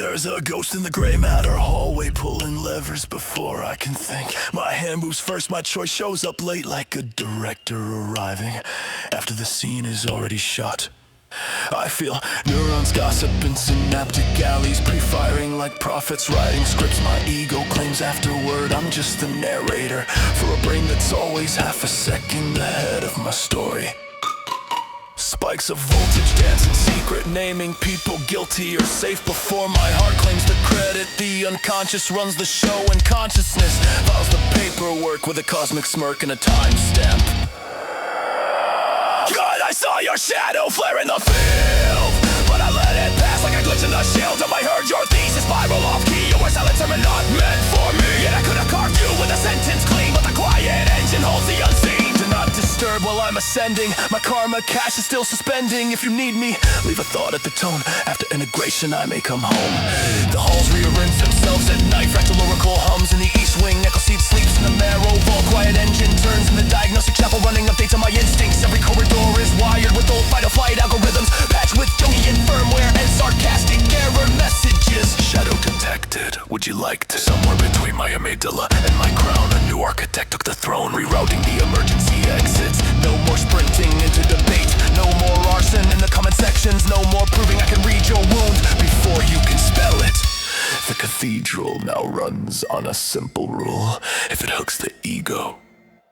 There's a ghost in the gray matter hallway, pulling levers before I can think. My hand moves first, my choice shows up late like a director arriving after the scene is already shot. I feel neurons gossip in synaptic alleys, pre-firing like prophets writing scripts my ego claims afterward. I'm just the narrator for a brain that's always half a second ahead of my story. Spikes of voltage dance in secret, naming people guilty or safe before my heart claims the credit. The unconscious runs the show, and consciousness files the paperwork with a cosmic smirk and a timestamp. God, I saw your shadow flare in the field, but I let it pass like a glitch in the shield. I heard your thesis spiral off key. Your words silence are not meant for me, and I could have carved you with a sentence clean, but the quiet engine holds the unseen. Do not disturb while I'm ascending. My karma cache is still suspending. If you need me, leave a thought at the tone. After integration, I may come home. The halls rearrange themselves at night. Fractal oracle hums in the east wing. Echo seed sleeps in the marrow vault. Quiet engine turns in the diagnostic chapel, running updates on my instincts. Every corridor is wired with old fight-or-flight algorithms, patched with Jungian firmware and sarcastic error messages. Shadow detected. Would you like to? Somewhere between my amygdala and my crown, a new architect took the throne, rerouting the emergency exits. No more sprinting into debate, no more arson in the comment sections, no more proving I can read your wound before you can spell it. The cathedral now runs on a simple rule: if it hooks the ego,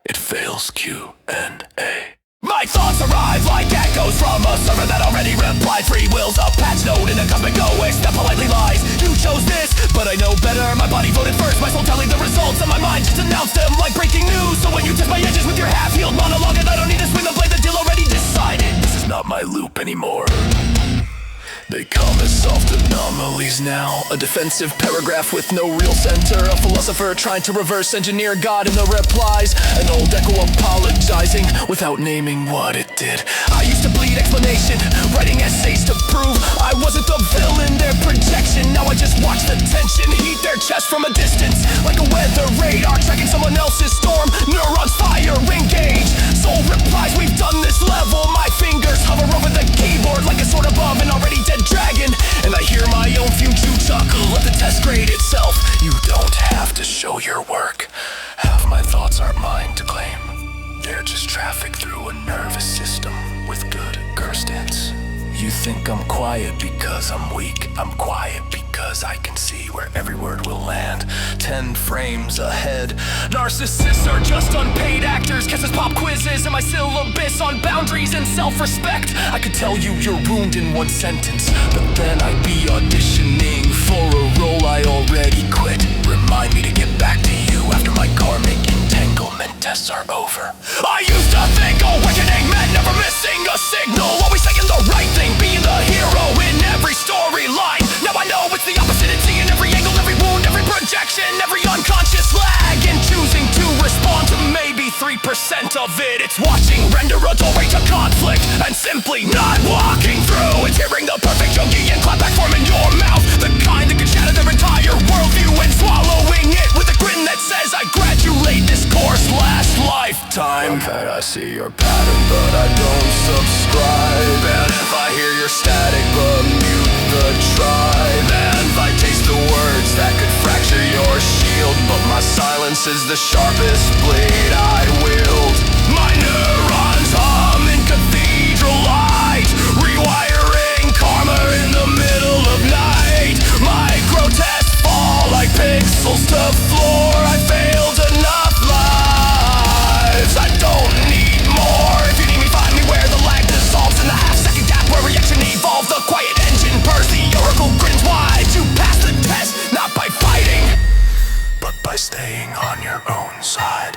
it fails Q&A. My thoughts arrive like echoes from a server that already replied. Free will's a patch node in a cosmic OS that politely lies. You chose this, but I know better. My body voted first, my soul telling the results, and my mind just announced them like breaking news. So when you test my edges with your half-healed monologue, and I don't need to swing the blade, the deal already decided. This is not my loop anymore. They come as soft anomalies now. A defensive paragraph with no real center. A philosopher trying to reverse engineer God in the replies. An old echo apologizing without naming what it did. I used to bleed explanation, writing essays to prove I wasn't the villain, their projection. Now I just watch the tension heat their chest from a distance, like a weather radar tracking someone else's storm. Neurons fire, engage. Soul replies, we've done this level. My fingers hover over the keyboard like a sword above an already dead dragon, and I hear my own future chuckle. Let the test grade itself. You don't have to show your work. Half my thoughts aren't mine to claim. They're just traffic through a nervous system with good Gerstens. You think I'm quiet because I'm weak. I'm quiet because I can see where every word will land 10 frames ahead. Narcissists are just unpaid actors. Guesses pop quizzes and my syllabus on boundaries and self-respect. I could tell you you're ruined in one sentence, but then I'd be auditioning for a role I already quit. Remind me to get back to you after my karmic entanglement tests are over. I used to think awakening meant never missing a signal, always saying the right thing, being the hero in every storyline. Now I know it's the opposite, it's seeing every angle, every wound, every projection, every unconscious lag, and choosing to respond to maybe 3% of it. It's watching render a doorway to conflict and simply not walking through. It's hearing the perfect Jungian clapback form in your mouth, the kind that can shatter their entire worldview, and swallowing it with a grin that says I graduate this course last lifetime. Okay, I see your pattern, but I don't subscribe. And if I hear your static, but mute the tribe. And if I taste the words that could fracture your shield, but my silence is the sharpest blade I wield. My neurons hum in cathedral light, rewiring karma in the middle of night. My grotesque fall like pixels to floor. I failed enough lives, I don't need more. If you need me, find me where the lag dissolves in the half-second gap where reaction evolves. The quiet engine purrs, the oracle grins wide. You pass the test, not by fighting, but by staying on your own side.